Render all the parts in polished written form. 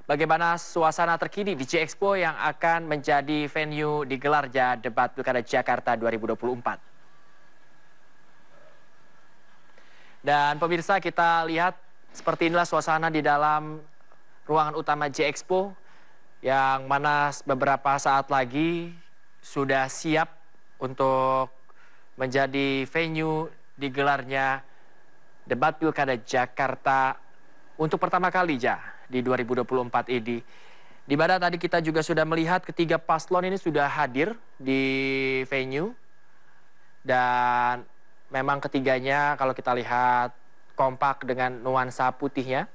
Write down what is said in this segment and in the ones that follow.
bagaimana suasana terkini di J-Expo yang akan menjadi venue digelarnya debat Pilkada Jakarta 2024. Dan pemirsa, kita lihat seperti inilah suasana di dalam ruangan utama J-Expo yang mana beberapa saat lagi sudah siap untuk menjadi venue digelarnya debat Pilkada Jakarta untuk pertama kali di 2024 ini. Di mana tadi kita juga sudah melihat ketiga paslon ini sudah hadir di venue. Dan memang ketiganya kalau kita lihat kompak dengan nuansa putihnya.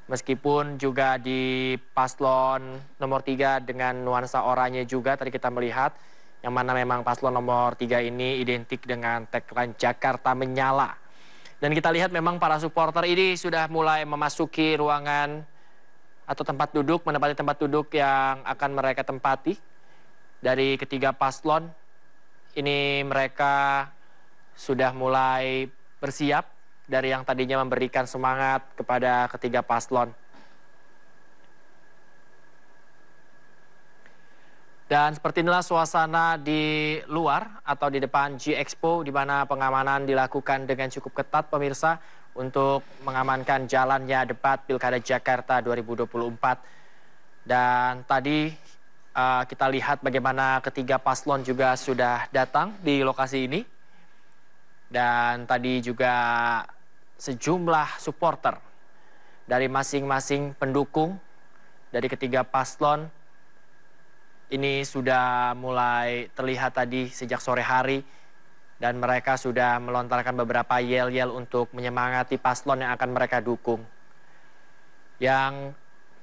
Meskipun juga di paslon nomor 3 dengan nuansa oranye juga tadi kita melihat. Yang mana memang paslon nomor 3 ini identik dengan tagline Jakarta Menyala. Dan kita lihat memang para supporter ini sudah mulai memasuki ruangan atau tempat duduk, menempati tempat duduk yang akan mereka tempati. Dari ketiga paslon, ini mereka sudah mulai bersiap dari yang tadinya memberikan semangat kepada ketiga paslon. Dan seperti inilah suasana di luar atau di depan J-Expo di mana pengamanan dilakukan dengan cukup ketat pemirsa untuk mengamankan jalannya debat Pilkada Jakarta 2024. Dan tadi kita lihat bagaimana ketiga paslon juga sudah datang di lokasi ini. Dan tadi juga sejumlah supporter dari masing-masing pendukung dari ketiga paslon ini sudah mulai terlihat tadi sejak sore hari dan mereka sudah melontarkan beberapa yel-yel untuk menyemangati paslon yang akan mereka dukung. Yang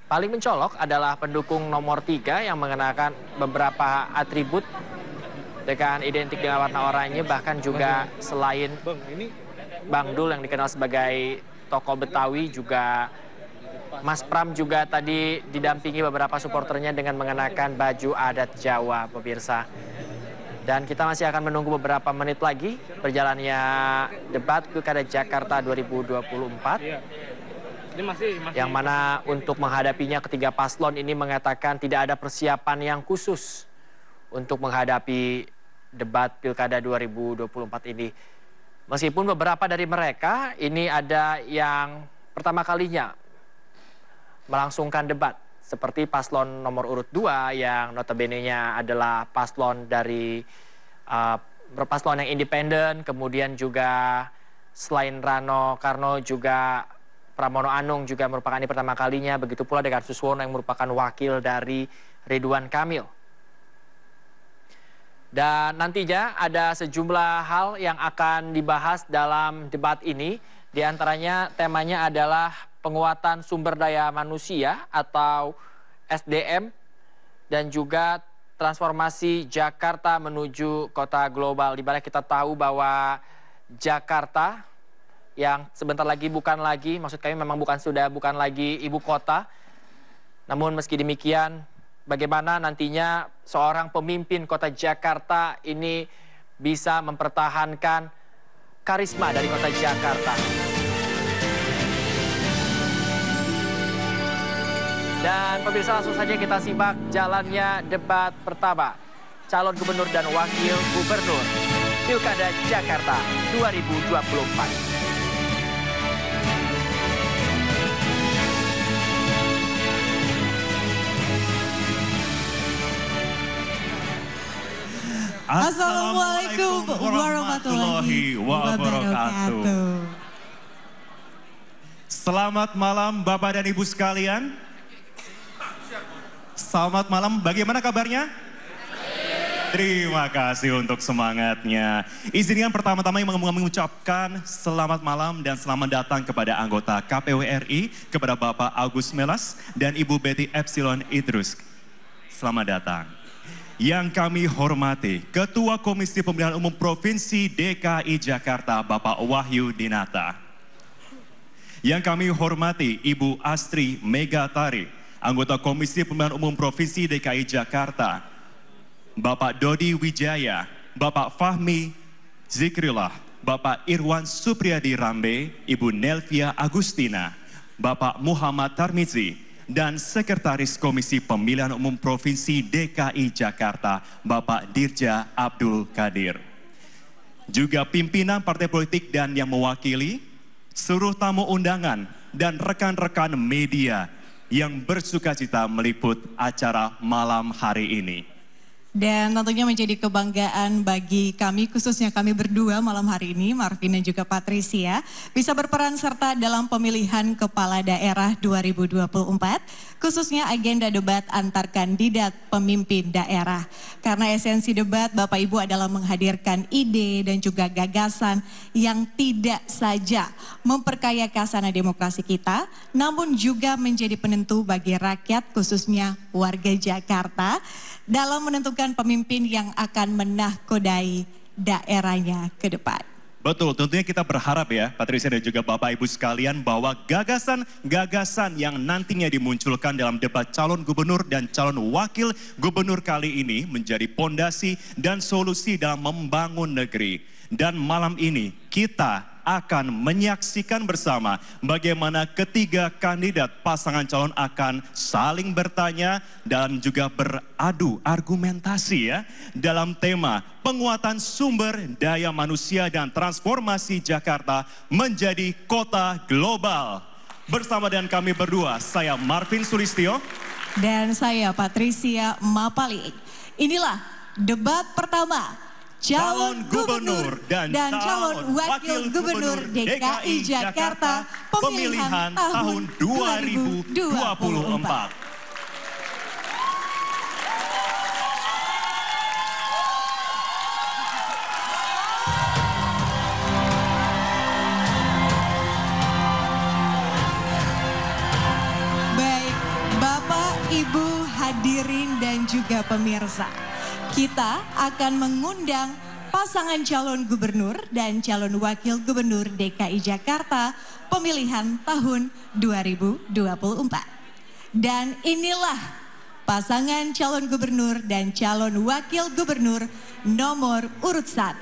paling mencolok adalah pendukung nomor 3 yang mengenakan beberapa atribut dengan identik dengan warna oranye, bahkan juga selain Bang Dul yang dikenal sebagai tokoh Betawi, juga Mas Pram juga tadi didampingi beberapa supporternya dengan mengenakan baju adat Jawa, pemirsa. Dan kita masih akan menunggu beberapa menit lagi berjalannya debat Pilkada Jakarta 2024. Yang mana untuk menghadapinya ketiga paslon ini mengatakan tidak ada persiapan yang khusus untuk menghadapi debat Pilkada 2024 ini. Meskipun beberapa dari mereka ini ada yang pertama kalinya melangsungkan debat. Seperti paslon nomor urut 2 yang notabene-nya adalah paslon dari paslon yang independen. Kemudian juga selain Rano Karno juga Pramono Anung juga merupakan ini pertama kalinya. Begitu pula dengan Suswono yang merupakan wakil dari Ridwan Kamil. Dan nantinya ada sejumlah hal yang akan dibahas dalam debat ini. Di antaranya temanya adalah penguatan sumber daya manusia atau SDM dan juga transformasi Jakarta menuju kota global. Di mana kita tahu bahwa Jakarta yang sebentar lagi maksud kami memang bukan lagi ibu kota. Namun meski demikian, bagaimana nantinya seorang pemimpin kota Jakarta ini bisa mempertahankan karisma dari kota Jakarta. Dan pemirsa, langsung saja kita simak jalannya debat pertama calon gubernur dan wakil gubernur Pilkada Jakarta 2024. Assalamualaikum warahmatullahi wabarakatuh. Selamat malam Bapak dan Ibu sekalian. Selamat malam, bagaimana kabarnya? Terima kasih untuk semangatnya. Izinkan pertama-tama yang mengucapkan selamat malam dan selamat datang kepada anggota KPU RI, kepada Bapak Agus Melas dan Ibu Betty Epsilon Idrus. Selamat datang. Yang kami hormati Ketua Komisi Pemilihan Umum Provinsi DKI Jakarta, Bapak Wahyu Dinata. Yang kami hormati Ibu Astri Megatari, Anggota Komisi Pemilihan Umum Provinsi DKI Jakarta, Bapak Dodi Wijaya, Bapak Fahmi Zikrillah, Bapak Irwan Supriyadi Rambe, Ibu Nelvia Agustina, Bapak Muhammad Tarmizi, dan Sekretaris Komisi Pemilihan Umum Provinsi DKI Jakarta, Bapak Dirja Abdul Qadir. Juga pimpinan partai politik dan yang mewakili, seluruh tamu undangan dan rekan-rekan media yang bersukacita meliput acara malam hari ini. Dan tentunya menjadi kebanggaan bagi kami, khususnya kami berdua malam hari ini, Marvin dan juga Patricia, bisa berperan serta dalam pemilihan kepala daerah 2024, khususnya agenda debat antar kandidat pemimpin daerah. Karena esensi debat Bapak Ibu adalah menghadirkan ide dan juga gagasan yang tidak saja memperkaya khazanah demokrasi kita, namun juga menjadi penentu bagi rakyat, khususnya warga Jakarta, dalam menentukan pemimpin yang akan menahkodai daerahnya ke depan. Betul, tentunya kita berharap ya Patricia dan juga Bapak Ibu sekalian bahwa gagasan-gagasan yang nantinya dimunculkan dalam debat calon gubernur dan calon wakil gubernur kali ini menjadi pondasi dan solusi dalam membangun negeri. Dan malam ini kita akan menyaksikan bersama bagaimana ketiga kandidat pasangan calon akan saling bertanya dan juga beradu argumentasi ya dalam tema penguatan sumber daya manusia dan transformasi Jakarta menjadi kota global. Bersama dengan kami berdua, saya Marvin Sulistyo dan saya Patricia Mapali. Inilah debat pertama calon gubernur dan calon wakil gubernur DKI Jakarta pemilihan tahun 2024. Baik, Bapak, Ibu, hadirin dan juga pemirsa. Kita akan mengundang pasangan calon gubernur dan calon wakil gubernur DKI Jakarta pemilihan tahun 2024. Dan inilah pasangan calon gubernur dan calon wakil gubernur nomor urut 1.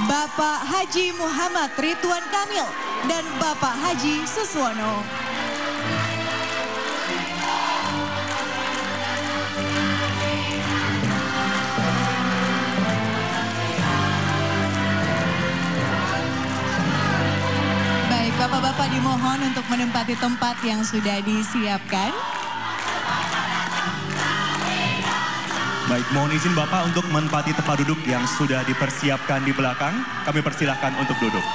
Bapak Haji Muhammad Ridwan Kamil dan Bapak Haji Suswono. Bapak-bapak dimohon untuk menempati tempat yang sudah disiapkan. Baik, mohon izin Bapak untuk menempati tempat duduk yang sudah dipersiapkan di belakang. Kami persilahkan untuk duduk.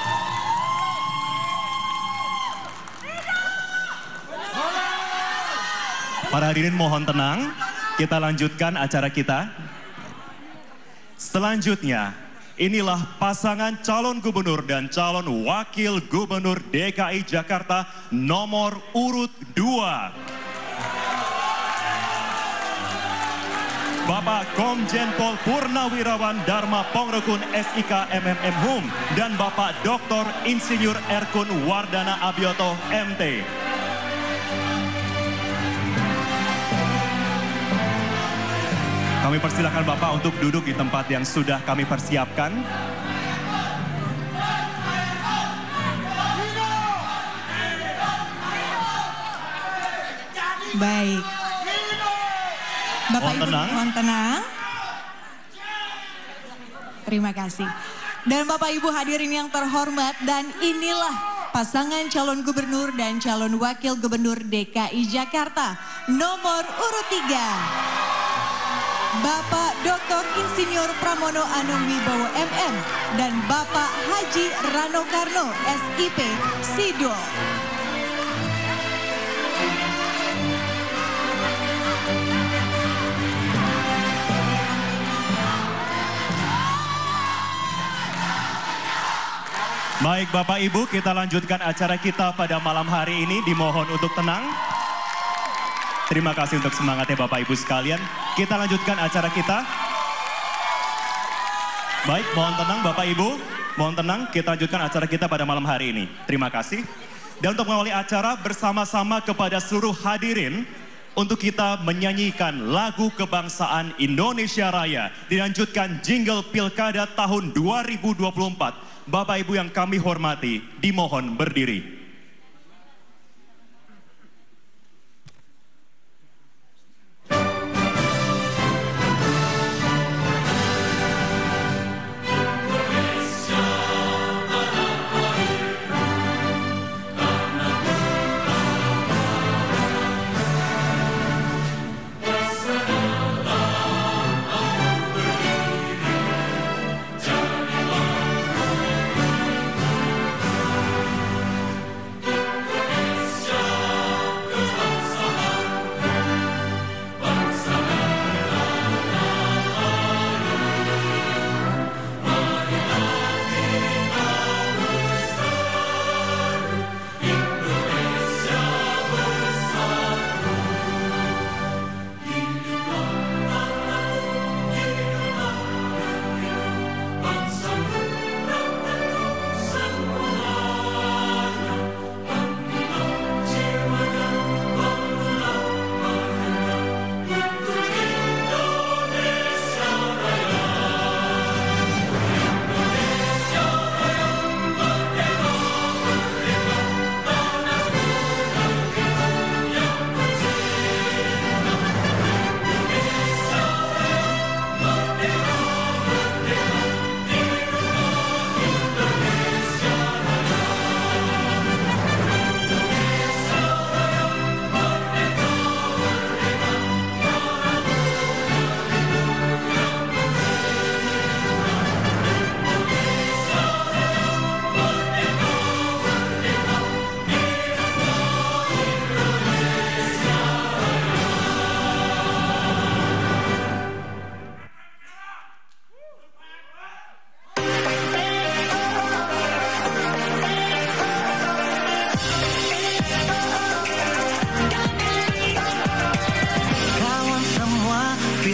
Para hadirin mohon tenang, kita lanjutkan acara kita. Selanjutnya, inilah pasangan calon gubernur dan calon wakil gubernur DKI Jakarta nomor urut 2. Bapak Komjen Pol Purnawirawan Dharma Pongrekun SIK MMM Hum dan Bapak Dr. Insinyur Erkun Wardana Abioto MT. Kami persilakan Bapak untuk duduk di tempat yang sudah kami persiapkan. Baik. Bapak Ibu mohon tenang. Terima kasih. Dan Bapak Ibu hadirin yang terhormat, dan inilah pasangan calon gubernur dan calon wakil gubernur DKI Jakarta nomor urut 3. Bapak Dr. Insinyur Pramono Anung Wibowo MM dan Bapak Haji Rano Karno SIP Sidol. Baik Bapak Ibu, kita lanjutkan acara kita pada malam hari ini. Dimohon untuk tenang. Terima kasih untuk semangatnya Bapak Ibu sekalian. Kita lanjutkan acara kita. Baik, mohon tenang Bapak Ibu. Mohon tenang, kita lanjutkan acara kita pada malam hari ini. Terima kasih. Dan untuk mengawali acara bersama-sama kepada seluruh hadirin, untuk kita menyanyikan lagu kebangsaan Indonesia Raya. Dilanjutkan jingle Pilkada tahun 2024. Bapak Ibu yang kami hormati, dimohon berdiri.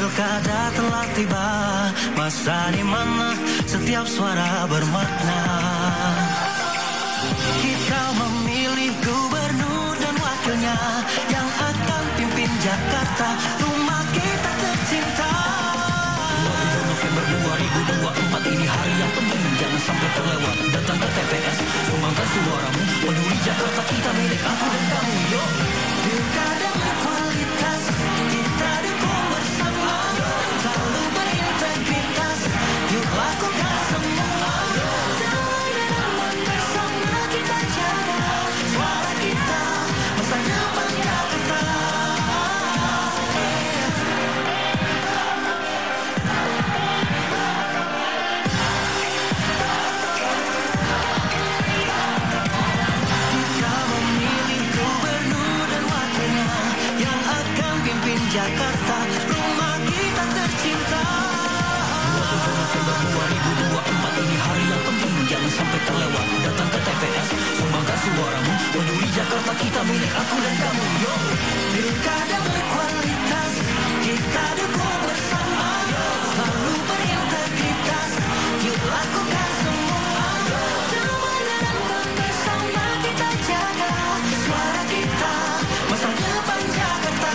Pilkada telah tiba, masa di mana setiap suara bermakna. Kita memilih gubernur dan wakilnya yang akan pimpin Jakarta, rumah kita tercinta. 27 November 2024 ini hari yang penting, jangan sampai terlewat. Datang ke TPS, sumbangkan suaramu, peduli Jakarta kita milik aku dan kamu. Yo, pilkada berkualitas, kita dukung bersama, selalu berintegritas, yuk lakukan semua. Damai dan bersama kita jaga suara kita, masa depan Jakarta. Kita memilih gubernur dan wakilnya yang akan pimpin Jakarta, rumah kita tercinta. 27 November 2024 ini hari yang penting, jangan sampai terlewat. Datang ke TPS, sumbangkan suaramu, peduli Jakarta kita milik aku dan kamu. Yo, pilkada berkualitas, kita dukung bersama, selalu berintegritas, yuk lakukan semua. Damai dan bersama kita jaga suara kita, masa depan Jakarta.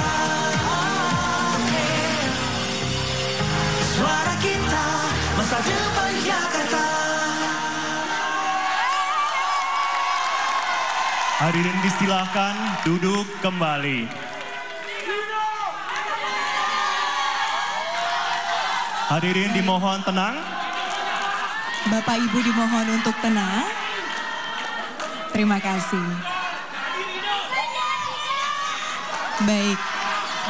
Suara kita, masa depan Jakarta. Hadirin disilahkan duduk kembali. Hadirin dimohon tenang. Bapak Ibu dimohon untuk tenang. Terima kasih. Baik,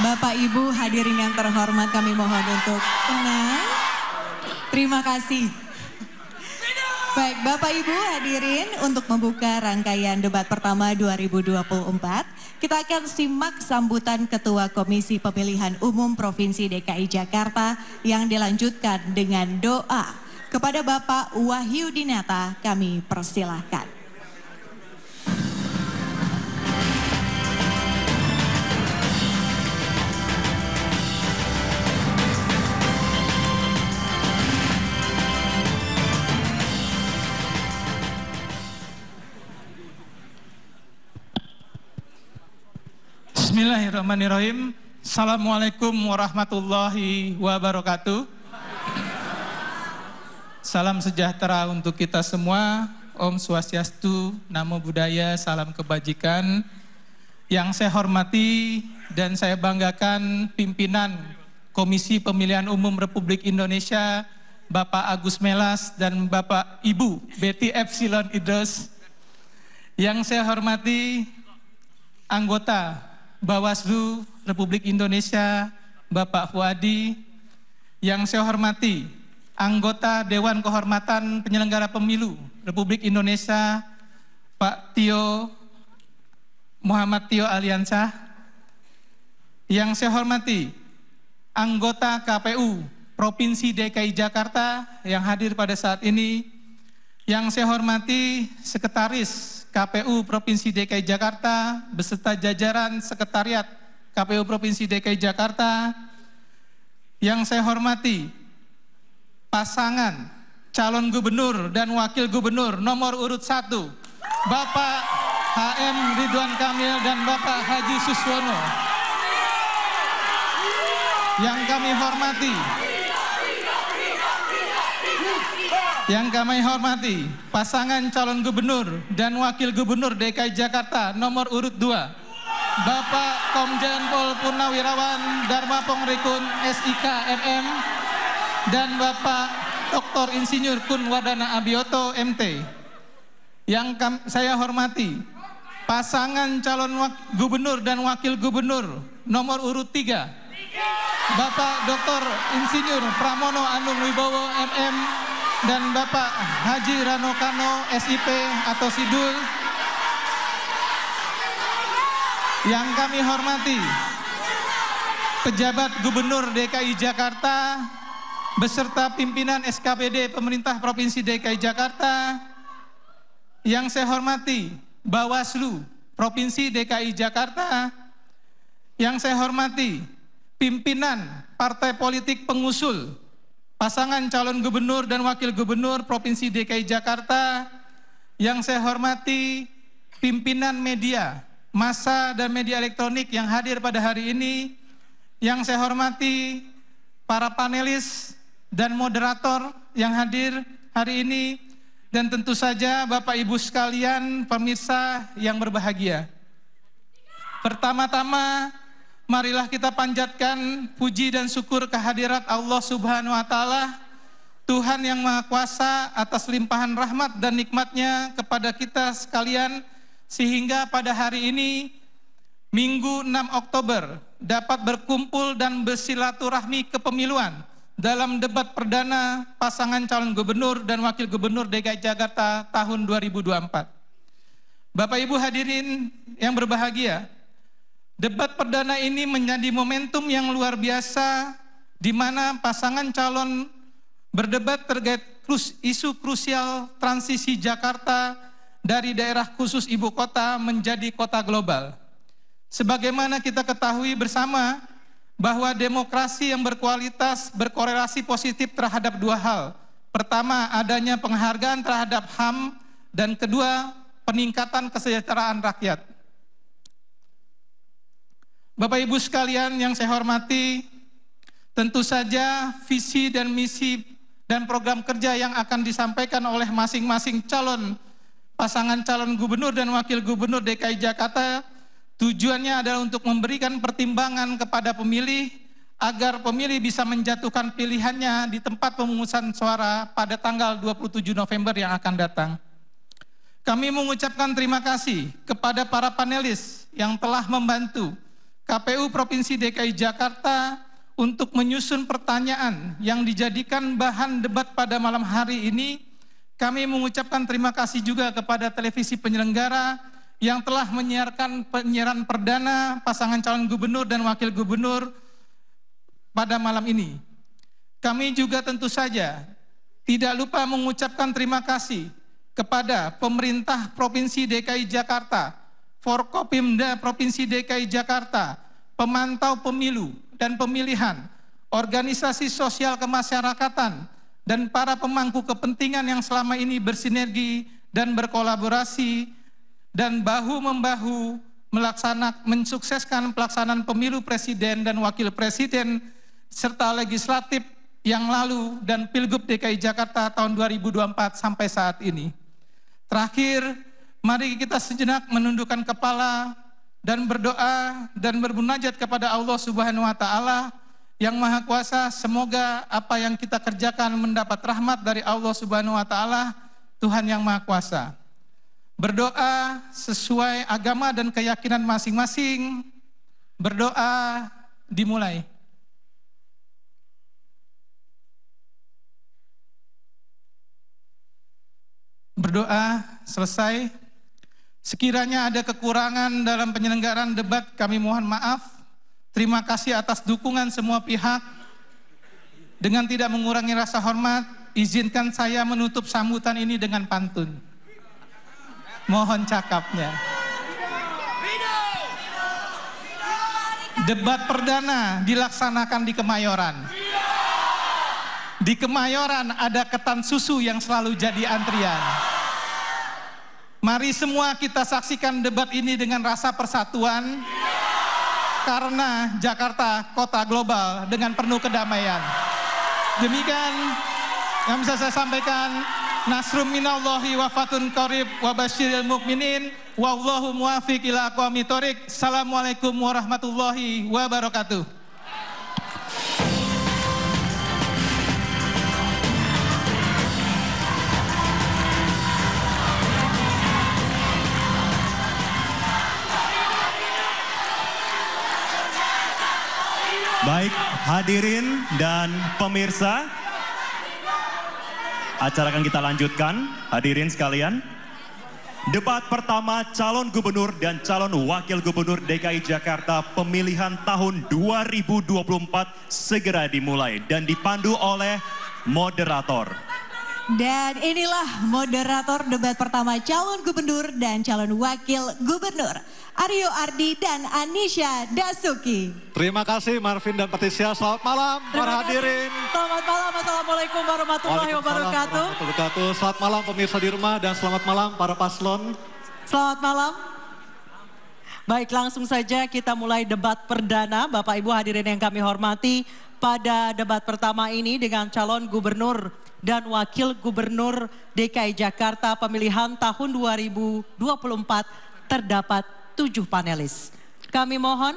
Bapak Ibu hadirin yang terhormat, kami mohon untuk tenang. Terima kasih. Baik, Bapak Ibu hadirin, untuk membuka rangkaian debat pertama 2024, kita akan simak sambutan Ketua Komisi Pemilihan Umum Provinsi DKI Jakarta yang dilanjutkan dengan doa. Kepada Bapak Wahyu Dinata kami persilahkan. Bismillahirrahmanirrahim. Assalamualaikum warahmatullahi wabarakatuh. Salam sejahtera untuk kita semua. Om Swastiastu, Namo Buddhaya, salam kebajikan. Yang saya hormati dan saya banggakan pimpinan Komisi Pemilihan Umum Republik Indonesia, Bapak Agus Melas dan Bapak Ibu Betty Epsilon Idrus. Yang saya hormati anggota Bawaslu Republik Indonesia, Bapak Fuadi. Yang saya hormati anggota Dewan Kehormatan Penyelenggara Pemilu Republik Indonesia, Pak Tio, Muhammad Tio Aliansyah. Yang saya hormati anggota KPU Provinsi DKI Jakarta yang hadir pada saat ini. Yang saya hormati Sekretaris KPU Provinsi DKI Jakarta beserta jajaran Sekretariat KPU Provinsi DKI Jakarta. Yang saya hormati pasangan calon gubernur dan wakil gubernur nomor urut 1, Bapak HM Ridwan Kamil dan Bapak Haji Suswono. Yang kami hormati pasangan calon gubernur dan wakil gubernur DKI Jakarta nomor urut 2, Bapak Komjen Pol Purnawirawan Dharma Pongrikun SIK MM dan Bapak Dr. Insinyur Kun Wardana Abioto MT. Yang saya hormati pasangan calon gubernur dan wakil gubernur nomor urut 3, Bapak Dr. Insinyur Pramono Anung Wibowo MM dan Bapak Haji Rano Kano SIP atau Sidul. Yang kami hormati pejabat Gubernur DKI Jakarta beserta pimpinan SKPD Pemerintah Provinsi DKI Jakarta. Yang saya hormati Bawaslu Provinsi DKI Jakarta. Yang saya hormati pimpinan partai politik pengusul pasangan calon gubernur dan wakil gubernur Provinsi DKI Jakarta, yang saya hormati pimpinan media, massa dan media elektronik yang hadir pada hari ini, yang saya hormati para panelis dan moderator yang hadir hari ini, dan tentu saja Bapak Ibu sekalian pemirsa yang berbahagia. Pertama-tama, marilah kita panjatkan puji dan syukur kehadirat Allah Subhanahu wa Ta'ala, Tuhan yang Maha Kuasa, atas limpahan rahmat dan nikmatnya kepada kita sekalian, sehingga pada hari ini, Minggu 6 Oktober, dapat berkumpul dan bersilaturahmi kepemiluan dalam debat perdana pasangan calon gubernur dan wakil gubernur DKI Jakarta tahun 2024. Bapak Ibu hadirin yang berbahagia, debat perdana ini menjadi momentum yang luar biasa di mana pasangan calon berdebat terkait isu krusial transisi Jakarta dari daerah khusus ibu kota menjadi kota global. Sebagaimana kita ketahui bersama bahwa demokrasi yang berkualitas berkorelasi positif terhadap dua hal. Pertama, adanya penghargaan terhadap HAM, dan kedua, peningkatan kesejahteraan rakyat. Bapak Ibu sekalian yang saya hormati, tentu saja visi dan misi dan program kerja yang akan disampaikan oleh masing-masing pasangan calon gubernur dan wakil gubernur DKI Jakarta, tujuannya adalah untuk memberikan pertimbangan kepada pemilih agar pemilih bisa menjatuhkan pilihannya di tempat pemungutan suara pada tanggal 27 November yang akan datang. Kami mengucapkan terima kasih kepada para panelis yang telah membantu KPU Provinsi DKI Jakarta untuk menyusun pertanyaan yang dijadikan bahan debat pada malam hari ini. Kami mengucapkan terima kasih juga kepada televisi penyelenggara yang telah menyiarkan penyiaran perdana pasangan calon gubernur dan wakil gubernur pada malam ini. Kami juga tentu saja tidak lupa mengucapkan terima kasih kepada pemerintah Provinsi DKI Jakarta, Forkopimda Provinsi DKI Jakarta, pemantau pemilu dan pemilihan, organisasi sosial kemasyarakatan, dan para pemangku kepentingan yang selama ini bersinergi dan berkolaborasi dan bahu-membahu mensukseskan pelaksanaan pemilu presiden dan wakil presiden serta legislatif yang lalu dan Pilgub DKI Jakarta tahun 2024 sampai saat ini. Terakhir, mari kita sejenak menundukkan kepala dan berdoa dan bermunajat kepada Allah Subhanahu wa Ta'ala yang Maha Kuasa. Semoga apa yang kita kerjakan mendapat rahmat dari Allah Subhanahu wa Ta'ala, Tuhan yang Maha Kuasa. Berdoa sesuai agama dan keyakinan masing-masing. Berdoa dimulai. Berdoa selesai. Sekiranya ada kekurangan dalam penyelenggaraan debat, kami mohon maaf. Terima kasih atas dukungan semua pihak. Dengan tidak mengurangi rasa hormat, izinkan saya menutup sambutan ini dengan pantun. Mohon cakapnya. Debat perdana dilaksanakan di Kemayoran. Di Kemayoran ada ketan susu yang selalu jadi antrian. Mari semua kita saksikan debat ini dengan rasa persatuan. Karena Jakarta kota global dengan penuh kedamaian. Demikian yang bisa saya sampaikan. Nasrum minallahi wa fatun qarib wa basyiril mukminin wallahu muwaffiq ila aqwamit thoriq. Assalamualaikum warahmatullahi wabarakatuh. Baik, hadirin dan pemirsa, acara akan kita lanjutkan. Hadirin sekalian, debat pertama calon gubernur dan calon wakil gubernur DKI Jakarta pemilihan tahun 2024 segera dimulai dan dipandu oleh moderator. Dan inilah moderator debat pertama calon gubernur dan calon wakil gubernur, Aryo Ardi dan Anisha Dasuki. Terima kasih Marvin dan Patricia, selamat malam para hadirin. Selamat malam, Assalamualaikum warahmatullahi wabarakatuh. Selamat malam pemirsa di rumah dan selamat malam para paslon. Selamat malam. Baik, langsung saja kita mulai debat perdana. Bapak Ibu hadirin yang kami hormati, pada debat pertama ini dengan calon gubernur dan wakil gubernur DKI Jakarta pemilihan tahun 2024 terdapat 7 panelis. Kami mohon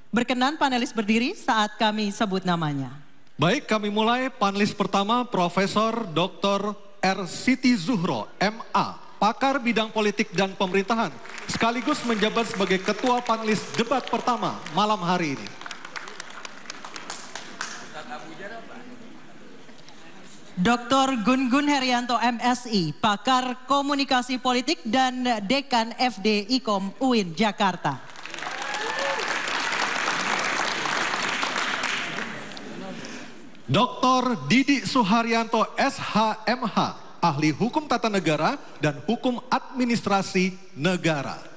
berkenan panelis berdiri saat kami sebut namanya. Baik, kami mulai panelis pertama Profesor Dr. R. Siti Zuhro, MA, pakar bidang politik dan pemerintahan, sekaligus menjabat sebagai ketua panelis debat pertama malam hari ini. Dr. Gun Gun Herianto MSI, pakar komunikasi politik dan dekan FD IKOM UIN Jakarta. Dr. Didi Suharyanto SHMH, ahli hukum tata negara dan hukum administrasi negara.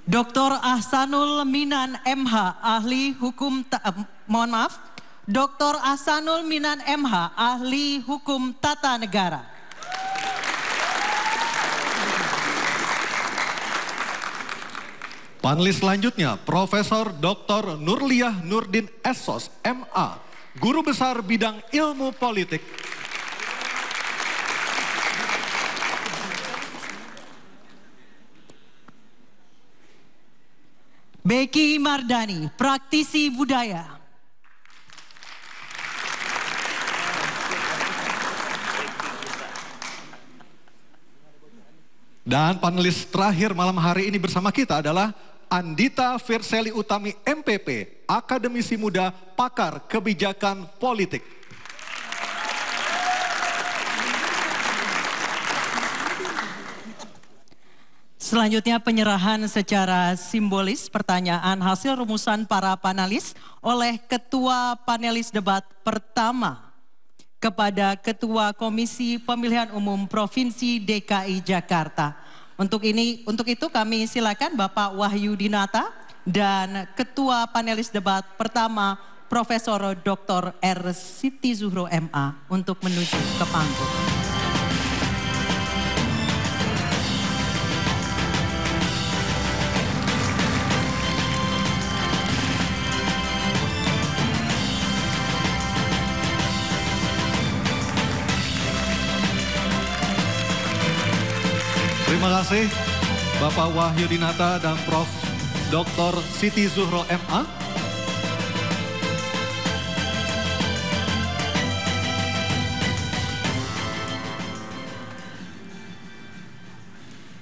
Dr. Ahsanul Minan MH, ahli hukum Dr. Ahsanul Minan MH, ahli hukum tata negara. Panelis selanjutnya Profesor Dr. Nurliah Nurdin Esos, MA, guru besar bidang ilmu politik. Becky Mardani, praktisi budaya. Dan panelis terakhir malam hari ini bersama kita adalah Andita Firseli Utami MPP, akademisi muda, pakar kebijakan politik. Selanjutnya penyerahan secara simbolis pertanyaan hasil rumusan para panelis oleh Ketua Panelis Debat Pertama kepada Ketua Komisi Pemilihan Umum Provinsi DKI Jakarta. Untuk itu kami silakan Bapak Wahyu Dinata dan Ketua Panelis Debat Pertama Profesor Dr. R. Siti Zuhro MA untuk menuju ke panggung. Terima kasih Bapak Wahyu Dinata dan Prof. Dr. Siti Zuhro MA.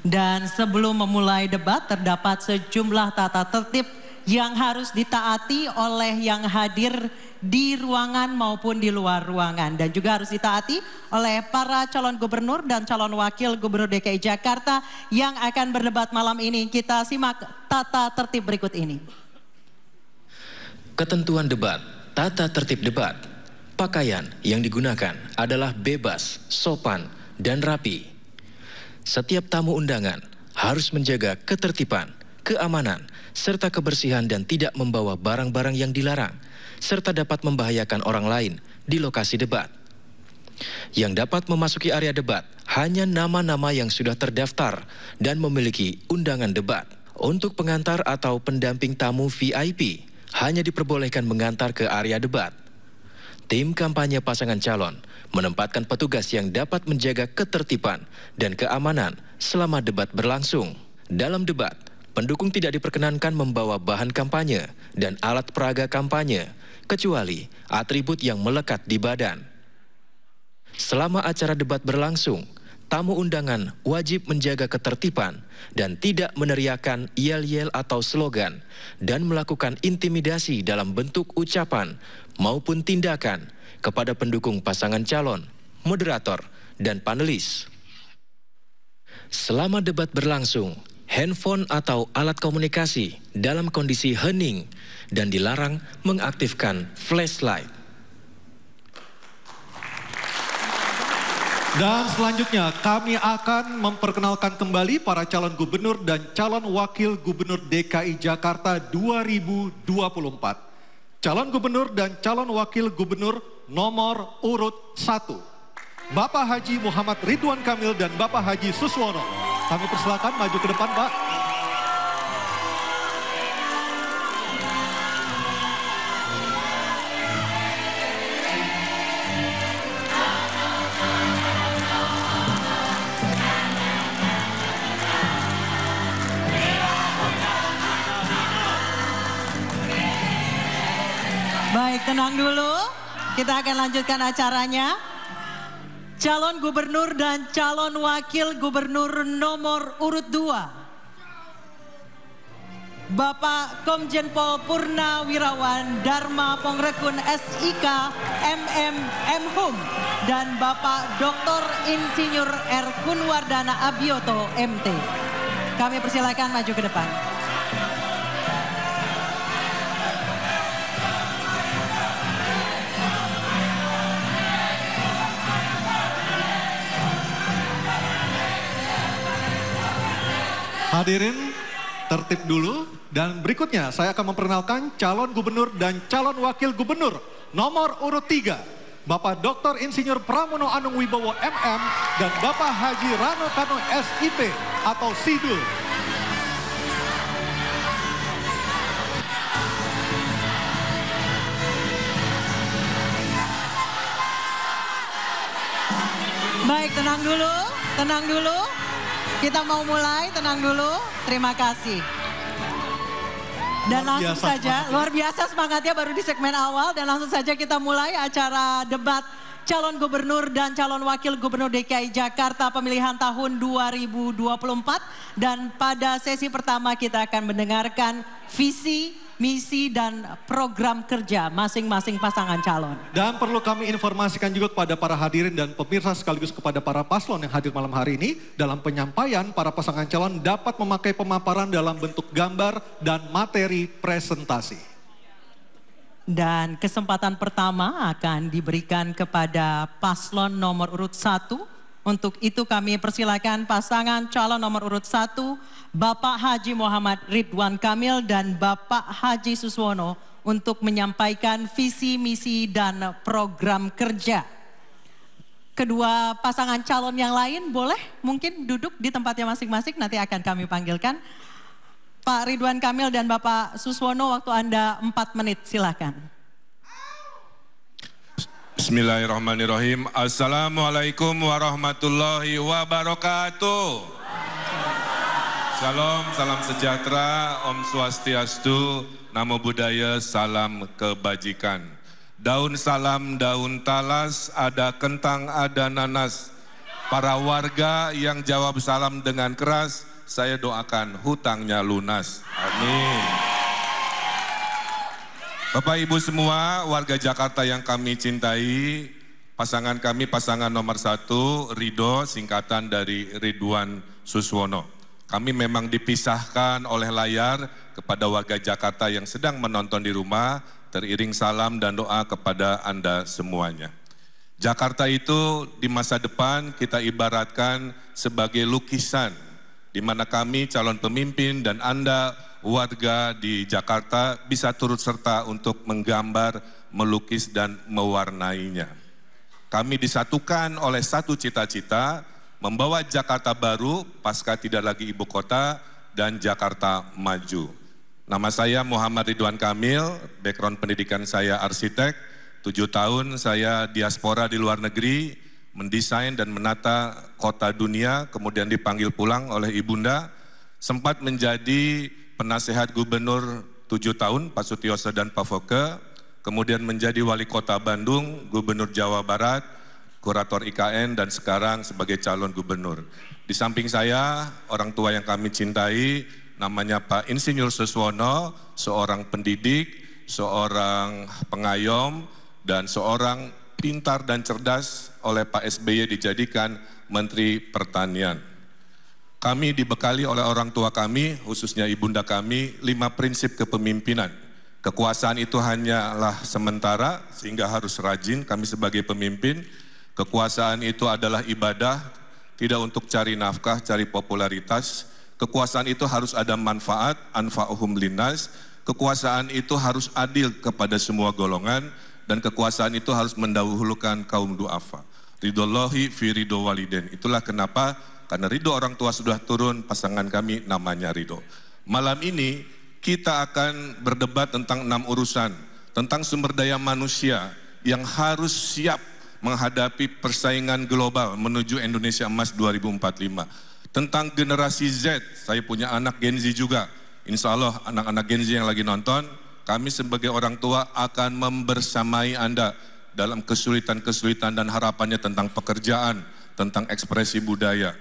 Dan sebelum memulai debat terdapat sejumlah tata tertib yang harus ditaati oleh yang hadir di ruangan maupun di luar ruangan. Dan juga harus ditaati oleh para calon gubernur dan calon wakil gubernur DKI Jakarta yang akan berdebat malam ini. Kita simak tata tertib berikut ini. Ketentuan debat, tata tertib debat. Pakaian yang digunakan adalah bebas, sopan, dan rapi. Setiap tamu undangan harus menjaga ketertiban, keamanan, serta kebersihan dan tidak membawa barang-barang yang dilarang, serta dapat membahayakan orang lain di lokasi debat. Yang dapat memasuki area debat hanya nama-nama yang sudah terdaftar dan memiliki undangan debat. Untuk pengantar atau pendamping tamu VIP, hanya diperbolehkan mengantar ke area debat. Tim kampanye pasangan calon menempatkan petugas yang dapat menjaga ketertiban dan keamanan selama debat berlangsung. Dalam debat, pendukung tidak diperkenankan membawa bahan kampanye dan alat peraga kampanye, kecuali atribut yang melekat di badan. Selama acara debat berlangsung, tamu undangan wajib menjaga ketertiban dan tidak meneriakkan yel-yel atau slogan dan melakukan intimidasi dalam bentuk ucapan maupun tindakan kepada pendukung pasangan calon, moderator, dan panelis. Selama debat berlangsung, handphone atau alat komunikasi dalam kondisi hening dan dilarang mengaktifkan flashlight. Dan selanjutnya kami akan memperkenalkan kembali para calon gubernur dan calon wakil gubernur DKI Jakarta 2024. Calon gubernur dan calon wakil gubernur nomor urut 1. Bapak Haji Muhammad Ridwan Kamil dan Bapak Haji Suswono. Kami persilakan maju ke depan, Pak. Baik, tenang dulu. Kita akan lanjutkan acaranya. Calon gubernur dan calon wakil gubernur nomor urut 2. Bapak Komjen Pol Purnawirawan Dharma Pongrekun SIK MM Hum dan Bapak Dr. Insinyur R. Kunwardana Abioto MT. Kami persilakan maju ke depan. Hadirin, tertib dulu dan berikutnya saya akan memperkenalkan calon gubernur dan calon wakil gubernur nomor urut 3. Bapak Dr. Insinyur Pramono Anung Wibowo MM dan Bapak Haji Rano Kano SIP atau Sidul. Baik, tenang dulu. Kita mau mulai, tenang dulu. Terima kasih. Dan langsung saja, luar biasa semangatnya baru di segmen awal. Dan langsung saja kita mulai acara debat calon gubernur dan calon wakil gubernur DKI Jakarta pemilihan tahun 2024. Dan pada sesi pertama kita akan mendengarkan visi, misi dan program kerja masing-masing pasangan calon. Dan perlu kami informasikan juga kepada para hadirin dan pemirsa sekaligus kepada para paslon yang hadir malam hari ini. Dalam penyampaian para pasangan calon dapat memakai pemaparan dalam bentuk gambar dan materi presentasi. Dan kesempatan pertama akan diberikan kepada paslon nomor urut 1. Untuk itu kami persilakan pasangan calon nomor urut 1, Bapak Haji Muhammad Ridwan Kamil dan Bapak Haji Suswono untuk menyampaikan visi, misi dan program kerja. Kedua pasangan calon yang lain boleh mungkin duduk di tempatnya masing-masing, nanti akan kami panggilkan. Pak Ridwan Kamil dan Bapak Suswono, waktu Anda 4 menit, silakan. Bismillahirrahmanirrahim. Assalamualaikum warahmatullahi wabarakatuh. Shalom, salam sejahtera, Om Swastiastu, Namo Buddhaya, salam kebajikan. Daun salam, daun talas, ada kentang, ada nanas. Para warga yang jawab salam dengan keras, saya doakan hutangnya lunas. Amin. Bapak Ibu semua, warga Jakarta yang kami cintai, pasangan kami pasangan nomor 1, Ridho, singkatan dari Ridwan Suswono. Kami memang dipisahkan oleh layar kepada warga Jakarta yang sedang menonton di rumah, teriring salam dan doa kepada Anda semuanya. Jakarta itu di masa depan kita ibaratkan sebagai lukisan, di mana kami calon pemimpin dan Anda warga di Jakarta bisa turut serta untuk menggambar, melukis dan mewarnainya. Kami disatukan oleh satu cita-cita, membawa Jakarta baru pasca tidak lagi ibu kota dan Jakarta maju. Nama saya Muhammad Ridwan Kamil, background pendidikan saya arsitek, 7 tahun saya diaspora di luar negeri, mendesain dan menata kota dunia, kemudian dipanggil pulang oleh ibunda, sempat menjadi penasehat gubernur 7 tahun, Pak Sutioso dan Pak Foke, kemudian menjadi wali kota Bandung, gubernur Jawa Barat, kurator IKN, dan sekarang sebagai calon gubernur. Di samping saya, orang tua yang kami cintai, namanya Pak Insinyur Suswono, seorang pendidik, seorang pengayom, dan seorang pintar dan cerdas oleh Pak SBY dijadikan Menteri Pertanian. kami dibekali oleh orang tua kami, khususnya ibunda kami, 5 prinsip kepemimpinan. Kekuasaan itu hanyalah sementara, sehingga harus rajin kami sebagai pemimpin. Kekuasaan itu adalah ibadah, tidak untuk cari nafkah, cari popularitas. Kekuasaan itu harus ada manfaat, anfa'uhum linnas. Kekuasaan itu harus adil kepada semua golongan, dan kekuasaan itu harus mendahulukan kaum du'afa. Ridhollahi fi ridho waliden. Itulah kenapa, karena ridho orang tua sudah turun, pasangan kami namanya ridho. Malam ini kita akan berdebat tentang 6 urusan, tentang sumber daya manusia yang harus siap menghadapi persaingan global menuju Indonesia Emas 2045. Tentang generasi Z, saya punya anak Gen Z juga. Insya Allah anak-anak Gen Z yang lagi nonton, kami sebagai orang tua akan membersamai Anda dalam kesulitan-kesulitan dan harapannya tentang pekerjaan, tentang ekspresi budaya.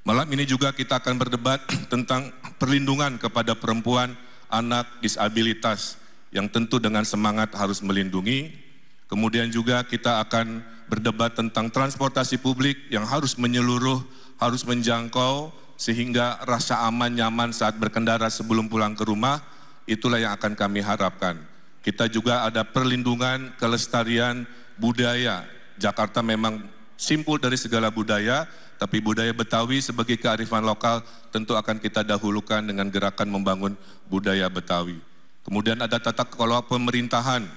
Malam ini juga kita akan berdebat tentang perlindungan kepada perempuan, anak, disabilitas, yang tentu dengan semangat harus melindungi. Kemudian juga kita akan berdebat tentang transportasi publik yang harus menyeluruh, harus menjangkau, sehingga rasa aman, nyaman saat berkendara sebelum pulang ke rumah, itulah yang akan kami harapkan. Kita juga ada perlindungan kelestarian budaya. Jakarta memang simpul dari segala budaya, tapi budaya Betawi sebagai kearifan lokal tentu akan kita dahulukan dengan gerakan membangun budaya Betawi. Kemudian ada tata kelola pemerintahan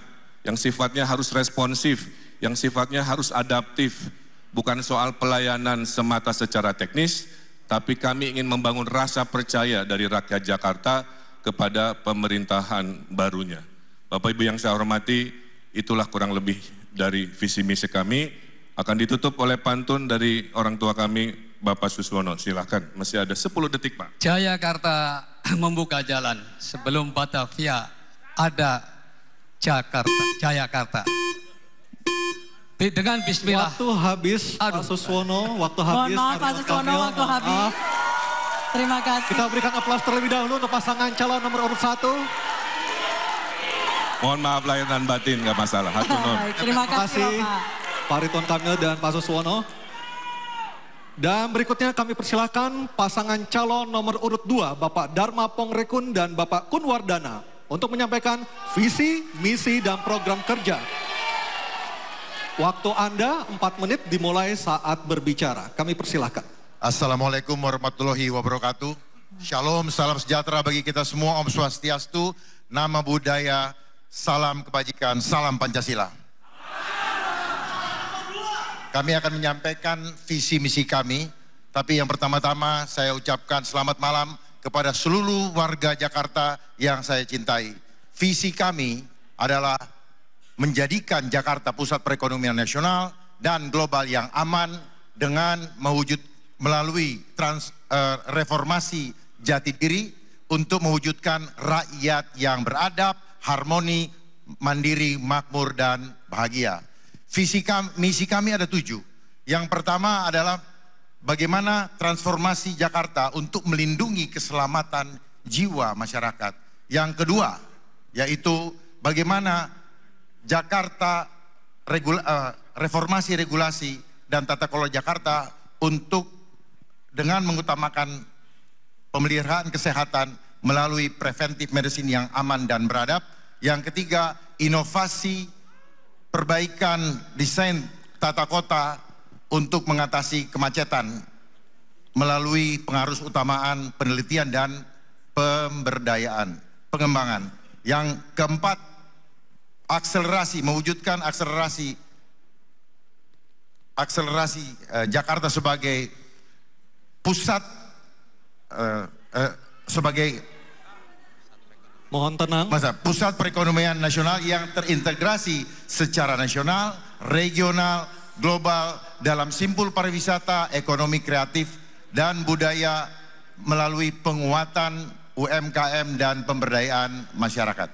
yang sifatnya harus responsif, yang sifatnya harus adaptif, bukan soal pelayanan semata secara teknis, tapi kami ingin membangun rasa percaya dari rakyat Jakarta kepada pemerintahan barunya. Bapak Ibu yang saya hormati, itulah kurang lebih dari visi misi kami. Akan ditutup oleh pantun dari orang tua kami, Bapak Suswono. Silahkan, masih ada 10 detik Pak. Jayakarta membuka jalan, sebelum Batavia ada Jakarta, Jayakarta. Dengan bismillah. Waktu habis, Pak Suswono, waktu habis. Mohon maaf Pak Suswono, waktu habis. Terima kasih. Kita berikan aplaus terlebih dahulu untuk pasangan calon nomor urut 1. Mohon maaf lahir dan batin, nggak masalah. Terima kasih Pak Ridwan Kamil dan Pak Suswono. Dan berikutnya kami persilakan pasangan calon nomor urut 2, Bapak Dharma Pongrekun dan Bapak Kunwardana, untuk menyampaikan visi, misi, dan program kerja. Waktu Anda 4 menit dimulai saat berbicara. Kami persilahkan. Assalamualaikum warahmatullahi wabarakatuh. Shalom, salam sejahtera bagi kita semua. Om Swastiastu, nama budaya, salam kebajikan, salam Pancasila. Kami akan menyampaikan visi misi kami, tapi yang pertama-tama saya ucapkan selamat malam kepada seluruh warga Jakarta yang saya cintai. Visi kami adalah menjadikan Jakarta pusat perekonomian nasional dan global yang aman dengan melalui reformasi jati diri untuk mewujudkan rakyat yang beradab, harmoni, mandiri, makmur, dan bahagia. Misi kami ada 7. Yang pertama adalah bagaimana transformasi Jakarta untuk melindungi keselamatan jiwa masyarakat. Yang kedua, yaitu bagaimana Jakarta reformasi regulasi dan tata kelola Jakarta untuk dengan mengutamakan pemeliharaan kesehatan melalui preventive medicine yang aman dan beradab. Yang ketiga, inovasi perbaikan desain tata kota untuk mengatasi kemacetan melalui pengarus utamaan penelitian dan pemberdayaan, pengembangan. Yang keempat, mewujudkan akselerasi Jakarta sebagai pusat pusat perekonomian nasional yang terintegrasi secara nasional, regional, global dalam simpul pariwisata, ekonomi kreatif dan budaya melalui penguatan UMKM dan pemberdayaan masyarakat.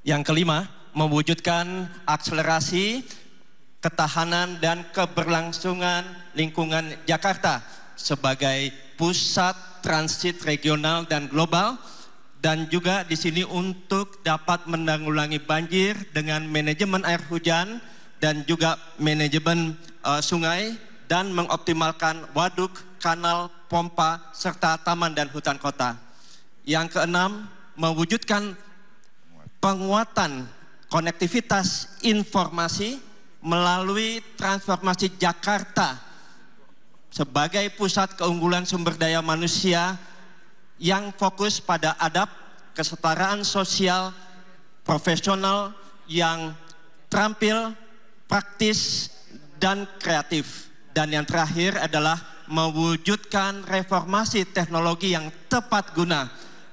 Yang kelima, mewujudkan akselerasi ketahanan dan keberlangsungan lingkungan Jakarta sebagai pusat transit regional dan global, dan juga di sini untuk dapat menanggulangi banjir dengan manajemen air hujan dan juga manajemen sungai dan mengoptimalkan waduk, kanal, pompa, serta taman dan hutan kota. Yang keenam, mewujudkan penguatan konektivitas informasi melalui transformasi Jakarta sebagai pusat keunggulan sumber daya manusia yang fokus pada adab, kesetaraan sosial, profesional yang terampil, praktis, dan kreatif. Dan yang terakhir adalah mewujudkan reformasi teknologi yang tepat guna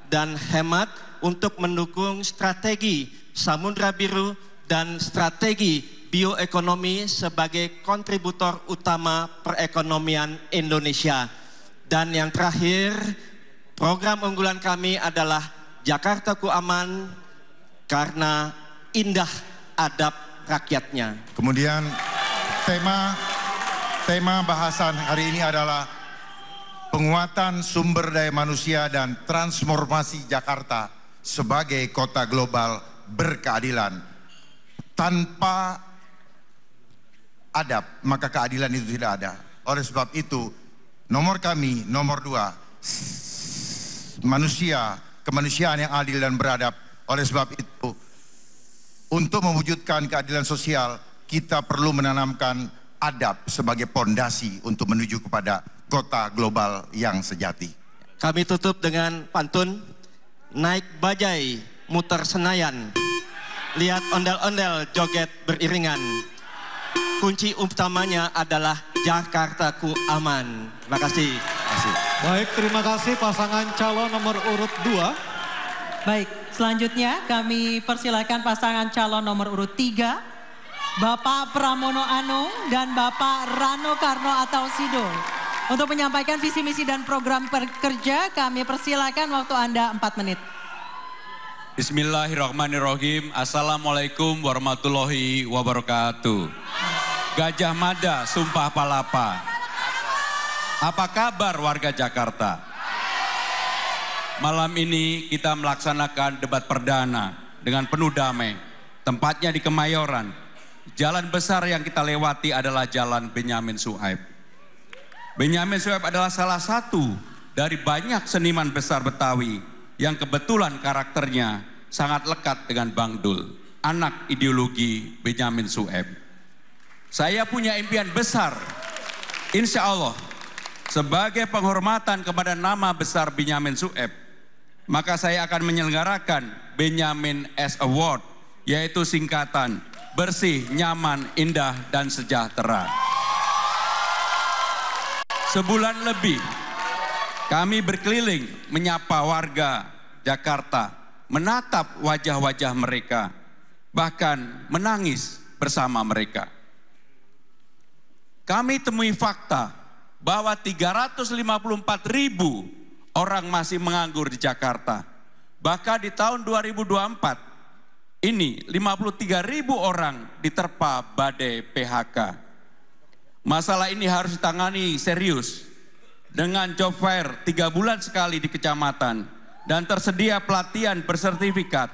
dan hemat untuk mendukung strategi Samudra Biru dan strategi bioekonomi sebagai kontributor utama perekonomian Indonesia. Dan yang terakhir, program unggulan kami adalah Jakartaku Aman karena indah adab rakyatnya. Kemudian tema bahasan hari ini adalah penguatan sumber daya manusia dan transformasi Jakarta sebagai kota global berkeadilan. Tanpa adab, maka keadilan itu tidak ada. Oleh sebab itu, nomor kami, nomor 2, kemanusiaan yang adil dan beradab. Oleh sebab itu, untuk mewujudkan keadilan sosial, kita perlu menanamkan adab sebagai pondasi untuk menuju kepada kota global yang sejati. Kami tutup dengan pantun, naik bajai, muter Senayan, lihat ondel-ondel joget beriringan. Kunci utamanya adalah Jakartaku Aman. Terima kasih. Baik, terima kasih pasangan calon nomor urut 2. Baik, selanjutnya kami persilakan pasangan calon nomor urut 3. Bapak Pramono Anung dan Bapak Rano Karno atau Sido. Untuk menyampaikan visi misi dan program kerja, kami persilakan waktu Anda 4 menit. Bismillahirrahmanirrahim. Assalamualaikum warahmatullahi wabarakatuh. Gajah Mada, Sumpah Palapa. Apa kabar warga Jakarta? Malam ini kita melaksanakan debat perdana dengan penuh damai. Tempatnya di Kemayoran. Jalan besar yang kita lewati adalah Jalan Benyamin Sueb. Benyamin Sueb adalah salah satu dari banyak seniman besar Betawi yang kebetulan karakternya sangat lekat dengan Bang Dul, anak ideologi Benyamin Sueb. Saya punya impian besar, insya Allah, sebagai penghormatan kepada nama besar Benyamin Sueb, maka saya akan menyelenggarakan Benyamin S Award, yaitu singkatan bersih, nyaman, indah, dan sejahtera. Sebulan lebih kami berkeliling menyapa warga Jakarta, menatap wajah-wajah mereka, bahkan menangis bersama mereka. Kami temui fakta bahwa 354.000 orang masih menganggur di Jakarta. Bahkan di tahun 2024 ini 53.000 orang diterpa badai PHK. Masalah ini harus ditangani serius dengan job fair 3 bulan sekali di kecamatan dan tersedia pelatihan bersertifikat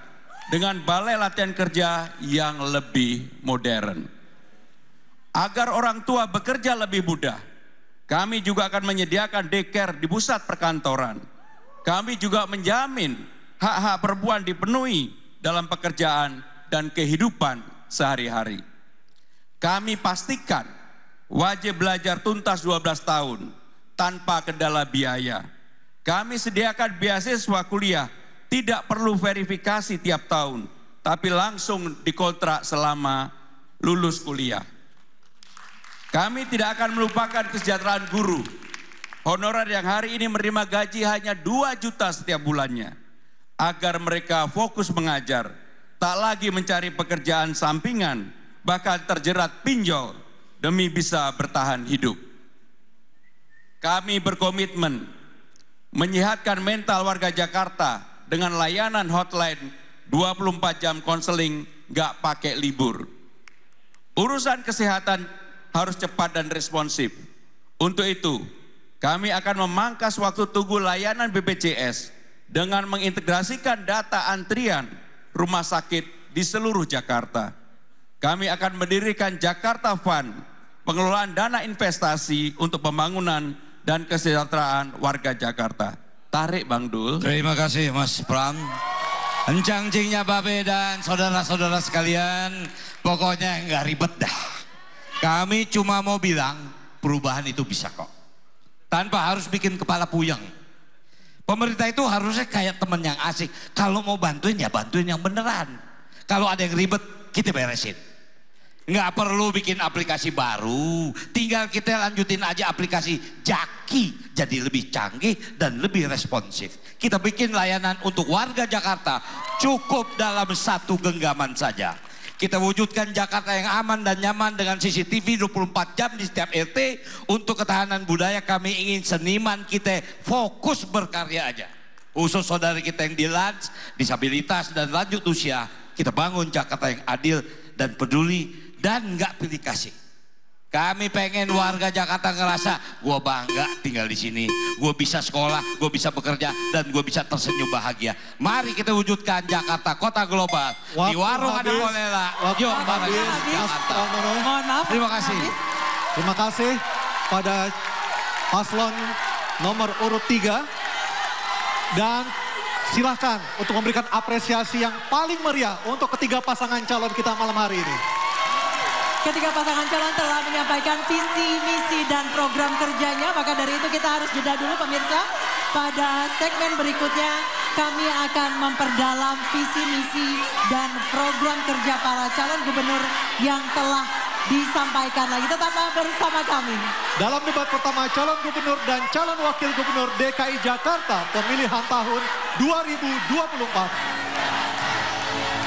dengan balai latihan kerja yang lebih modern. Agar orang tua bekerja lebih mudah, kami juga akan menyediakan daycare di pusat perkantoran. Kami juga menjamin hak-hak perempuan dipenuhi dalam pekerjaan dan kehidupan sehari-hari. Kami pastikan wajib belajar tuntas 12 tahun tanpa kendala biaya. Kami sediakan beasiswa kuliah, tidak perlu verifikasi tiap tahun, tapi langsung dikontrak selama lulus kuliah. Kami tidak akan melupakan kesejahteraan guru. Honorer yang hari ini menerima gaji hanya 2 juta setiap bulannya. Agar mereka fokus mengajar, tak lagi mencari pekerjaan sampingan, bahkan terjerat pinjol demi bisa bertahan hidup. Kami berkomitmen menyehatkan mental warga Jakarta dengan layanan hotline 24 jam konseling gak pakai libur. Urusan kesehatan harus cepat dan responsif. Untuk itu, kami akan memangkas waktu tunggu layanan BPJS dengan mengintegrasikan data antrian rumah sakit di seluruh Jakarta. Kami akan mendirikan Jakarta Fund pengelolaan dana investasi untuk pembangunan dan kesejahteraan warga Jakarta. Tarik Bang Dul. Terima kasih Mas Pram. Encang-cingnya Babe dan saudara-saudara sekalian, pokoknya nggak ribet dah. Kami cuma mau bilang perubahan itu bisa kok. Tanpa harus bikin kepala puyeng. Pemerintah itu harusnya kayak teman yang asik. Kalau mau bantuin ya bantuin yang beneran. Kalau ada yang ribet kita beresin. Nggak perlu bikin aplikasi baru. Tinggal kita lanjutin aja aplikasi Jaki. Jadi lebih canggih dan lebih responsif. Kita bikin layanan untuk warga Jakarta cukup dalam satu genggaman saja. Kita wujudkan Jakarta yang aman dan nyaman dengan CCTV 24 jam di setiap RT. Untuk ketahanan budaya kami ingin seniman kita fokus berkarya aja. Khusus saudara kita yang dilans, disabilitas dan lanjut usia. Kita bangun Jakarta yang adil dan peduli dan nggak pilih kasih. Kami pengen warga Jakarta ngerasa gue bangga tinggal di sini, gue bisa sekolah, gue bisa bekerja, dan gue bisa tersenyum bahagia. Mari kita wujudkan Jakarta kota global. Di warung ada bolela, yuk bareng Jakarta. Mohon maaf. Terima kasih. Terima kasih pada paslon nomor urut 3 dan silahkan untuk memberikan apresiasi yang paling meriah untuk ketiga pasangan calon kita malam hari ini. Ketiga pasangan calon telah menyampaikan visi, misi, dan program kerjanya. Maka dari itu kita harus jeda dulu pemirsa. Pada segmen berikutnya kami akan memperdalam visi, misi, dan program kerja para calon gubernur yang telah disampaikan lagi. Tetaplah bersama kami. Dalam debat pertama calon gubernur dan calon wakil gubernur DKI Jakarta pemilihan tahun 2024.